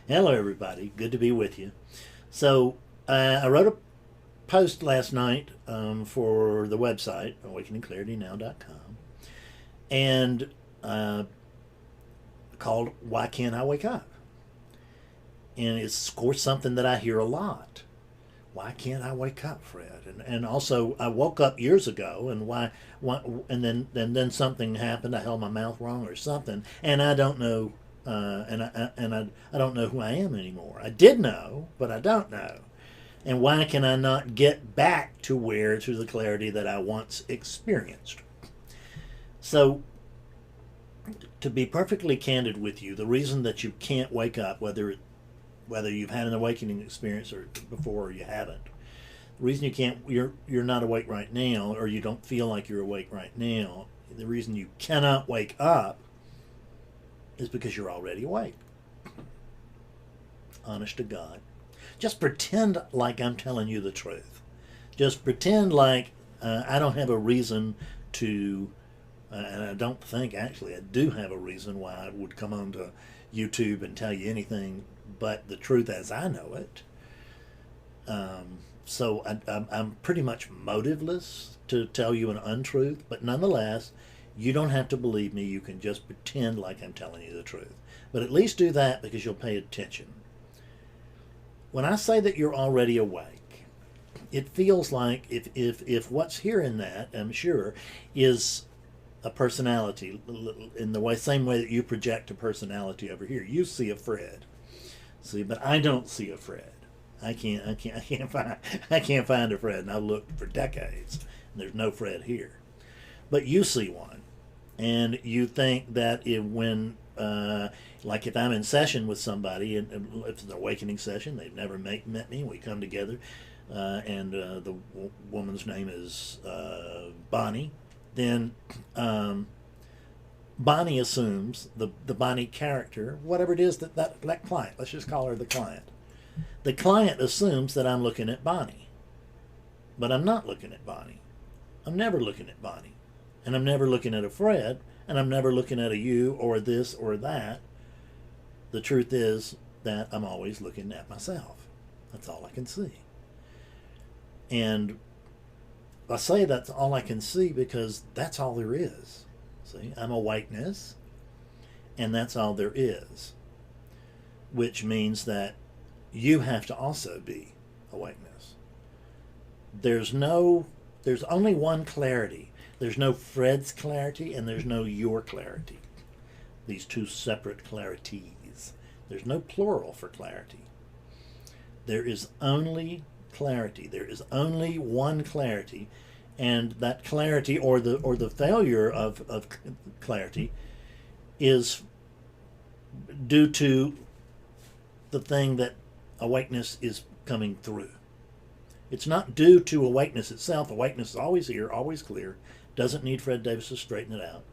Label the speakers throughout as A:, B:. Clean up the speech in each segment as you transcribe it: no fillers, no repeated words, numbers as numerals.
A: Hello, everybody. Good to be with you. So, I wrote a post last night for the website, awakeningclaritynow.com, and called Why Can't I Wake Up? And it's, of course, something that I hear a lot. Why can't I wake up, Fred? And also, I woke up years ago, and why and then something happened. I held my mouth wrong or something, and I don't know. I don't know who I am anymore. I did know, but I don't know. And why can I not get back to the clarity that I once experienced? So, to be perfectly candid with you, the reason that you can't wake up, whether you've had an awakening experience or before or you haven't, the reason you're not awake right now, or you don't feel like you're awake right now, the reason you cannot wake up is because you're already awake. Honest to God. Just pretend like I'm telling you the truth. Just pretend like I don't have a reason to, and I don't think actually I do have a reason why I would come on to YouTube and tell you anything but the truth as I know it. So I'm pretty much motiveless to tell you an untruth, but nonetheless, you don't have to believe me. You can just pretend like I'm telling you the truth. But at least do that because you'll pay attention. When I say that you're already awake, it feels like if what's here in that, I'm sure, is a personality in the same way that you project a personality over here. You see a Fred. See, but I don't see a Fred. I can't find a Fred, and I've looked for decades. And there's no Fred here. But you see one. And you think that like if I'm in session with somebody, and if it's an awakening session, they've never met me, we come together, and the woman's name is Bonnie, then Bonnie assumes, the Bonnie character, whatever it is that client, let's just call her the client. The client assumes that I'm looking at Bonnie. But I'm not looking at Bonnie. I'm never looking at Bonnie. And I'm never looking at a Fred, and I'm never looking at a you or this or that. The truth is that I'm always looking at myself. That's all I can see. And I say that's all I can see because that's all there is. See, I'm awakeness, and that's all there is. Which means that you have to also be awakeness. There's only one clarity. There's no Fred's clarity and there's no your clarity. These two separate clarities. There's no plural for clarity. There is only clarity. There is only one clarity, and that clarity or the failure of clarity is due to the thing that awakeness is coming through. It's not due to awakeness itself. Awakeness is always here, always clear. Doesn't need Fred Davis to straighten it out.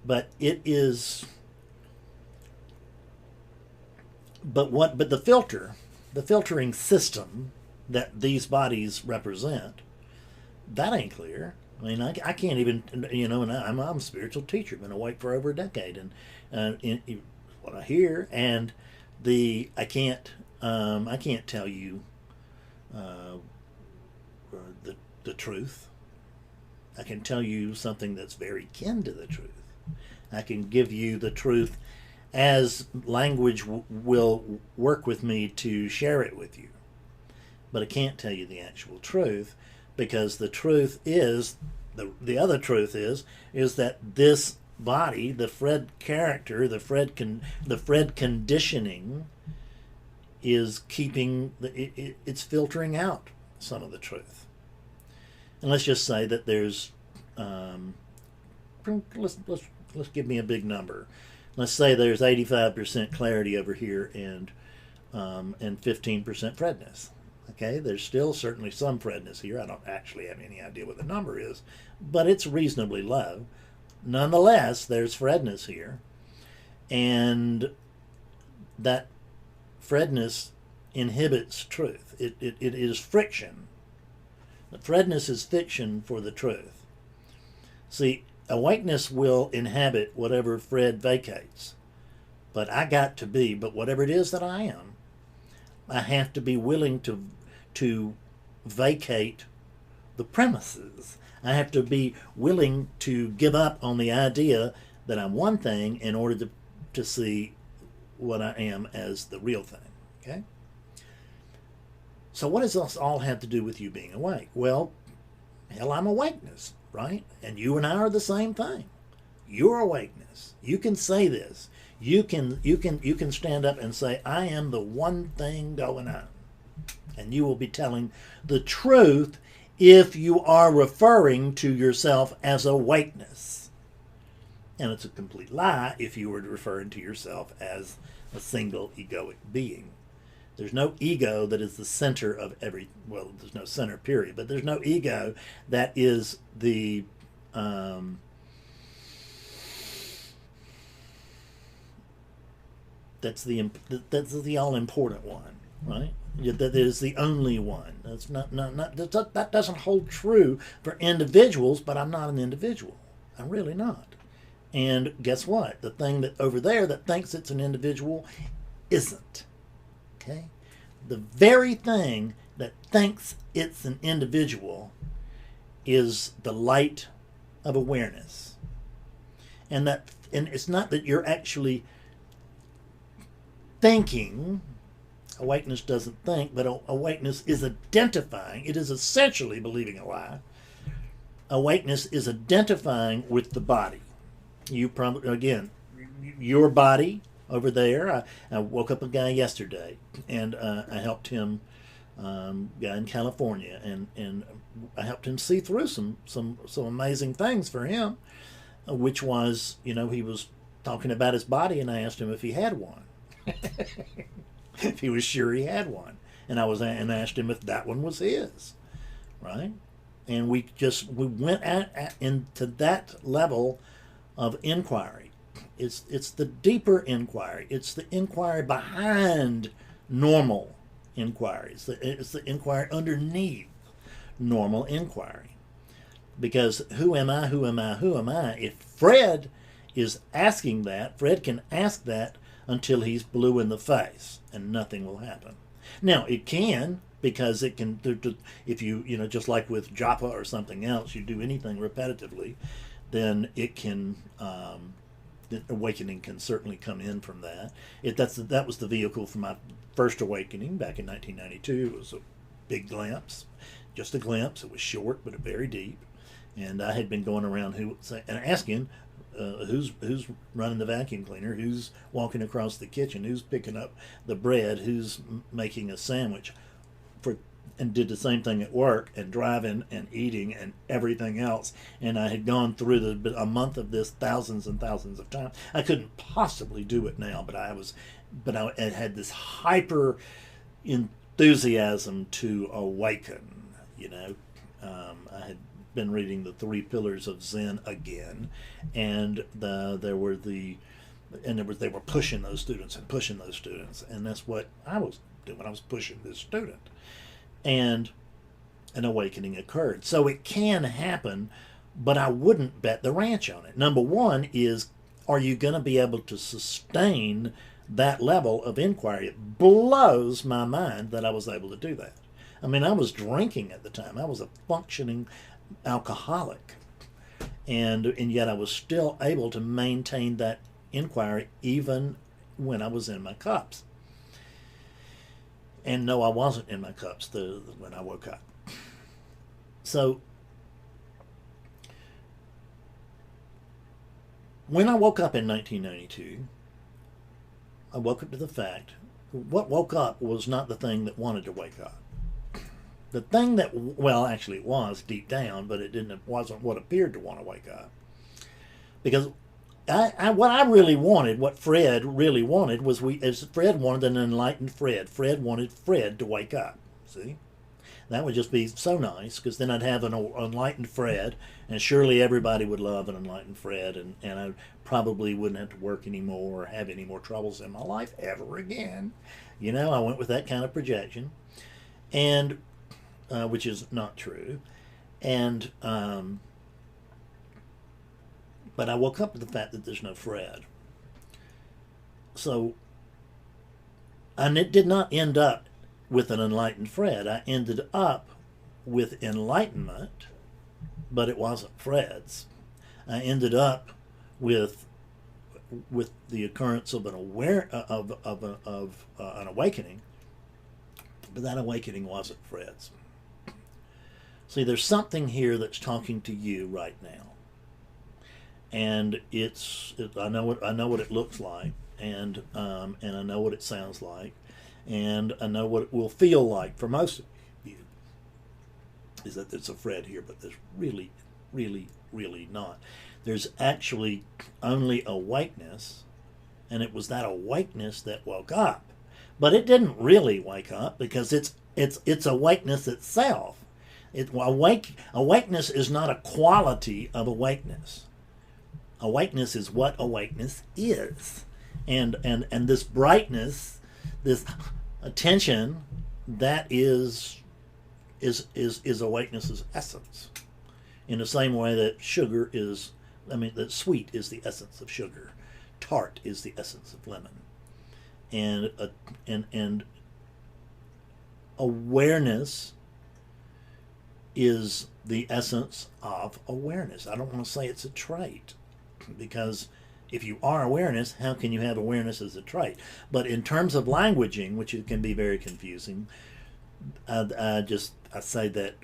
A: But it is. But the filtering system that these bodies represent, that ain't clear. I mean, I can't even, and I'm a spiritual teacher, been awake for over a decade, and what I hear, and I can't tell you the truth. I can tell you something that's very kin to the truth. I can give you the truth as language will work with me to share it with you. But I can't tell you the actual truth because the truth is, the other truth is that this body, the Fred character, the Fred conditioning is keeping, it's filtering out some of the truth. And let's just say that there's, let's give me a big number. Let's say there's 85% clarity over here and 15% Fredness. Okay, there's still certainly some Fredness here. I don't actually have any idea what the number is, but it's reasonably low. Nonetheless, there's Fredness here, and that Fredness inhibits truth. It is friction. The Fredness is fiction for the truth. See, awakeness will inhabit whatever Fred vacates, But whatever it is that I am, I have to be willing to vacate the premises. I have to be willing to give up on the idea that I'm one thing in order to see what I am as the real thing. Okay? So what does this all have to do with you being awake? Well, hell, I'm awakeness, right? And you and I are the same thing. You're awakeness. You can say this. You can stand up and say, I am the one thing going on. And you will be telling the truth if you are referring to yourself as awakeness. And it's a complete lie if you were referring to yourself as a single egoic being. There's no ego that is the center of well, there's no center, period, but there's no ego that is the that's the all important one, right? That is the only one. That's not that doesn't hold true for individuals, but I'm not an individual. I'm really not. And guess what? The thing that over there that thinks it's an individual isn't. Okay? The very thing that thinks it's an individual is the light of awareness. And it's not that you're actually thinking. Awakeness doesn't think, but awakeness is identifying. It is essentially believing a lie. Awakeness is identifying with the body. You probably, again, your body over there. I woke up a guy yesterday, and I helped him, guy in California, and I helped him see through some amazing things for him, which was, he was talking about his body, and I asked him if he had one. If he was sure he had one, and I asked him if that one was his, right? And we went into that level of inquiry. It's the deeper inquiry. It's the inquiry behind normal inquiry. It's the inquiry underneath normal inquiry. Because who am I? Who am I? Who am I? If Fred is asking that, Fred can ask that until he's blue in the face, and nothing will happen. Now, it can, because it can, if you, just like with japa or something else, you do anything repetitively, then it can, the awakening can certainly come in from that. That was the vehicle for my first awakening back in 1992. It was a big glimpse, just a glimpse. It was short, but very deep. And I had been going around and asking, who's running the vacuum cleaner, who's walking across the kitchen, who's picking up the bread, who's making a sandwich, and did the same thing at work, and driving and eating and everything else. And I had gone through a month of this thousands and thousands of times. I couldn't possibly do it now, but I had this hyper enthusiasm to awaken. I had been reading the 3 Pillars of Zen again, and they were pushing those students, and that's what I was doing. I was pushing this student, and an awakening occurred. So it can happen, but I wouldn't bet the ranch on it. Number one is, are you going to be able to sustain that level of inquiry? It blows my mind that I was able to do that. I mean, I was drinking at the time. I was a functioning alcoholic, and yet I was still able to maintain that inquiry even when I was in my cups. And no, I wasn't in my cups when I woke up. So when I woke up in 1992, I woke up to the fact what woke up was not the thing that wanted to wake up. The thing that, well, actually it was deep down, but it wasn't what appeared to want to wake up. Because what I really wanted, what Fred really wanted, was Fred wanted an enlightened Fred. Fred wanted Fred to wake up. See? That would just be so nice, because then I'd have an enlightened Fred, and surely everybody would love an enlightened Fred, and I probably wouldn't have to work anymore or have any more troubles in my life ever again. I went with that kind of projection, and which is not true. And but I woke up to the fact that there's no Fred. So, and it did not end up with an enlightened Fred. I ended up with enlightenment, but it wasn't Fred's. I ended up with the occurrence of an an awakening, but that awakening wasn't Fred's. See, there's something here that's talking to you right now, and I know what it looks like, and I know what it sounds like, and I know what it will feel like for most of you. Is that there's a Fred here, but there's really, really, really not. There's actually only awakeness, and it was that awakeness that woke up, but it didn't really wake up because it's awakeness itself. Awakeness is not a quality of awakeness. Awakeness is what awakeness is, and this brightness, this attention, that is awakeness's essence. In the same way that sugar is, that sweet is the essence of sugar, tart is the essence of lemon, and awareness is the essence of awareness. I don't want to say it's a trait, because if you are awareness, how can you have awareness as a trait? But in terms of languaging, which it can be very confusing, I say that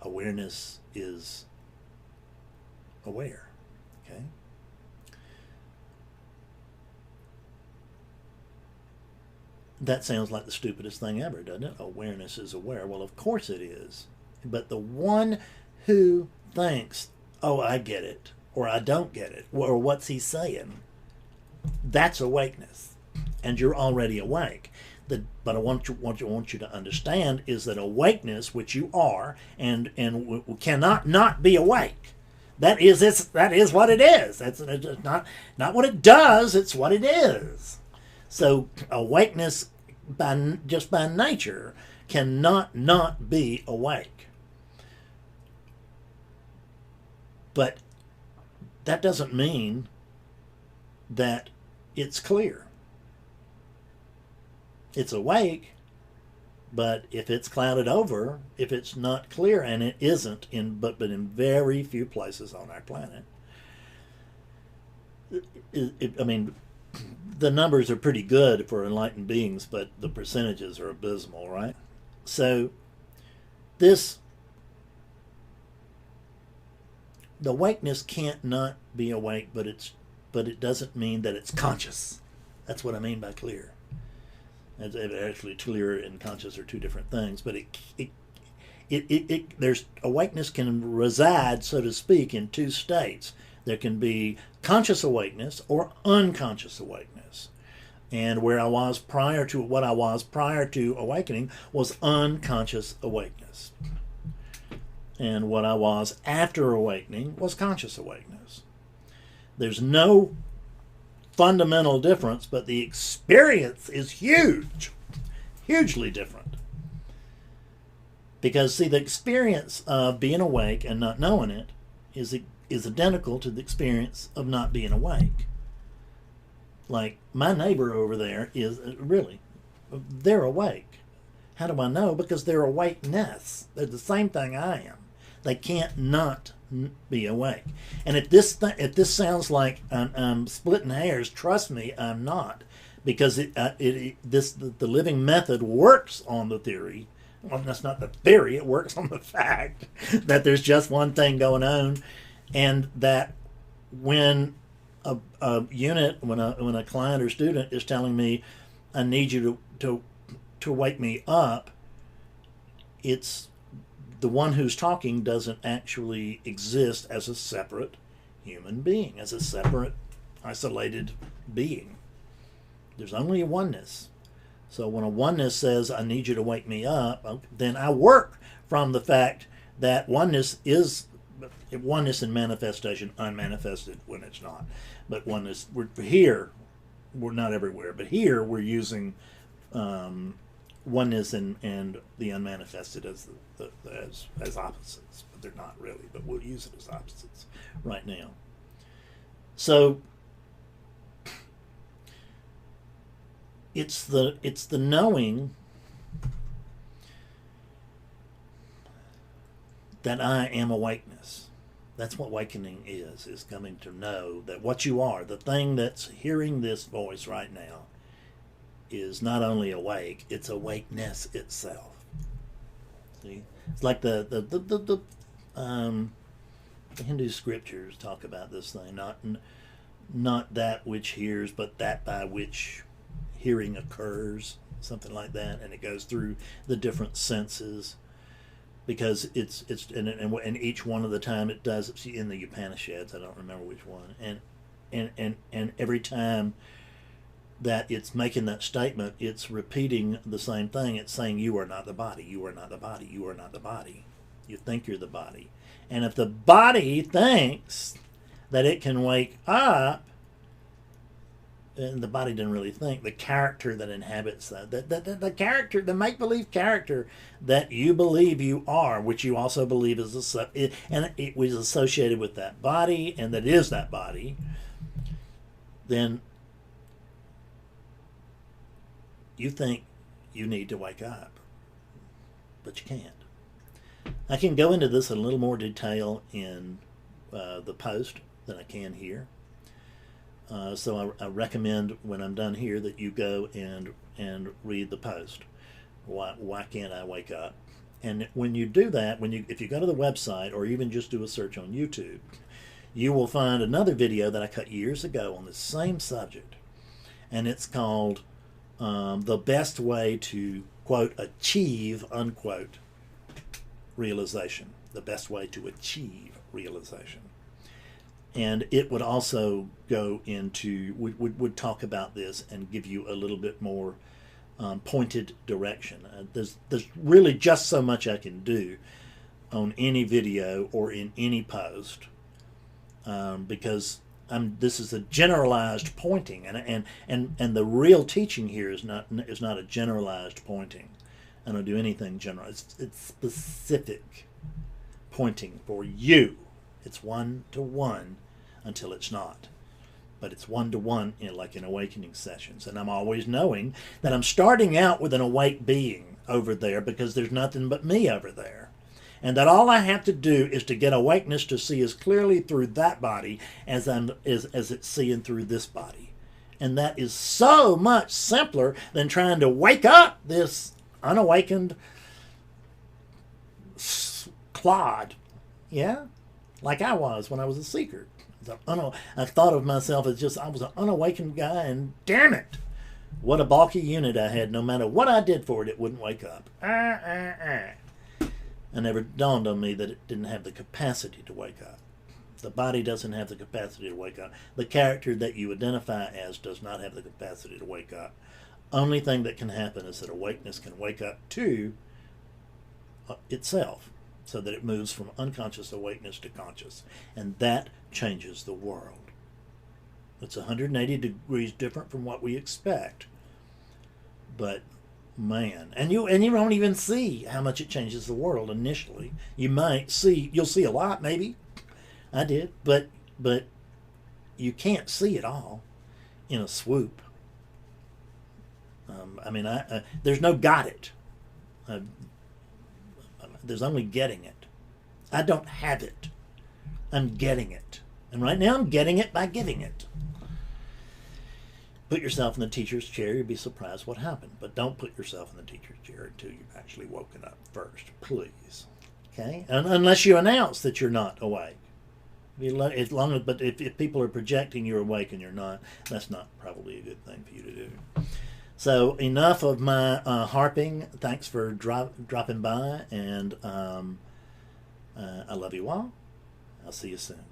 A: awareness is aware. Okay? That sounds like the stupidest thing ever, doesn't it? Awareness is aware. Well, of course it is. But the one who thinks, oh, I get it, or I don't get it, or what's he saying, that's awakeness. And you're already awake. But I want you to understand is that awakeness, which you are, and cannot not be awake. That is what it is. That's not what it does. It's what it is. So awakeness, just by nature, cannot not be awake. But that doesn't mean that it's clear. It's awake, but if it's clouded over, if it's not clear, and it isn't but in very few places on our planet, the numbers are pretty good for enlightened beings, but the percentages are abysmal, right? So the awakeness can't not be awake, but it doesn't mean that it's conscious. That's what I mean by clear. Actually, clear and conscious are two different things, but there's awakeness can reside, so to speak, in two states. There can be conscious awakeness or unconscious awakeness. And where I was prior to awakening was unconscious awakeness. And what I was after awakening was conscious awakeness. There's no fundamental difference, but the experience is hugely different. Because, see, the experience of being awake and not knowing it is identical to the experience of not being awake. Like, my neighbor over there they're awake. How do I know? Because they're awakeness. They're the same thing I am. They can't not be awake. And if this sounds like I'm splitting hairs, trust me, I'm not, because the living method works on the theory. Well, that's not the theory. It works on the fact that there's just one thing going on, and that when a unit, when a client or student is telling me, I need you to wake me up, it's the one who's talking doesn't actually exist as a separate human being, as a separate, isolated being. There's only a oneness. So when a oneness says, I need you to wake me up, then I work from the fact that oneness in manifestation, unmanifested when it's not. But oneness, we're not everywhere, but here we're using oneness and the unmanifested as opposites, but they're not really, but we'll use it as opposites right now. So it's the knowing that I am awakeness. That's what awakening is coming to know that what you are, the thing that's hearing this voice right now, is not only awake, it's awakeness itself. See? It's like the Hindu scriptures talk about this thing, not that which hears, but that by which hearing occurs, something like that, and it goes through the different senses. Because and each one of the time it does it in the Upanishads. I don't remember which one. And every time that it's making that statement, it's repeating the same thing. It's saying, you are not the body, you are not the body, you are not the body. You think you're the body. And if the body thinks that it can wake up, and the body doesn't really think, the character that inhabits that, the character, the make-believe character that you believe you are, which you also believe is and it was associated with that body, and that is that body, then you think you need to wake up, but you can't. I can go into this in a little more detail in the post than I can here. So I recommend when I'm done here that you go and read the post. Why can't I wake up? And when you do that, if you go to the website or even just do a search on YouTube, you will find another video that I cut years ago on the same subject, and it's called "The Best Way to quote achieve unquote realization." The best way to achieve realization. And it would also go into, would talk about this and give you a little bit more pointed direction. There's really just so much I can do on any video or in any post because this is a generalized pointing, and the real teaching here is not a generalized pointing. I don't do anything general. It's specific pointing for you. It's one-to-one until it's not. But it's one-to-one like in awakening sessions. And I'm always knowing that I'm starting out with an awake being over there because there's nothing but me over there. And that all I have to do is to get awakeness to see as clearly through that body as it's seeing through this body. And that is so much simpler than trying to wake up this unawakened clod. Yeah? Like I was when I was a seeker. I thought of myself as I was an unawakened guy, and damn it, what a bulky unit I had. No matter what I did for it, it wouldn't wake up. It never dawned on me that it didn't have the capacity to wake up. The body doesn't have the capacity to wake up. The character that you identify as does not have the capacity to wake up. Only thing that can happen is that awakeness can wake up to itself, so that it moves from unconscious awakeness to conscious. And that changes the world. It's 180 degrees different from what we expect. But man, and you won't even see how much it changes the world initially. You'll see a lot maybe. I did, but you can't see it all in a swoop. There's no got it. There's only getting it. I don't have it. I'm getting it. And right now I'm getting it by giving it. Put yourself in the teacher's chair. You'll be surprised what happened. But don't put yourself in the teacher's chair until you've actually woken up first. Please. Okay? Unless you announce that you're not awake. But if people are projecting you're awake and you're not, that's not probably a good thing for you to do. So enough of my harping. Thanks for dropping by, and I love you all. I'll see you soon.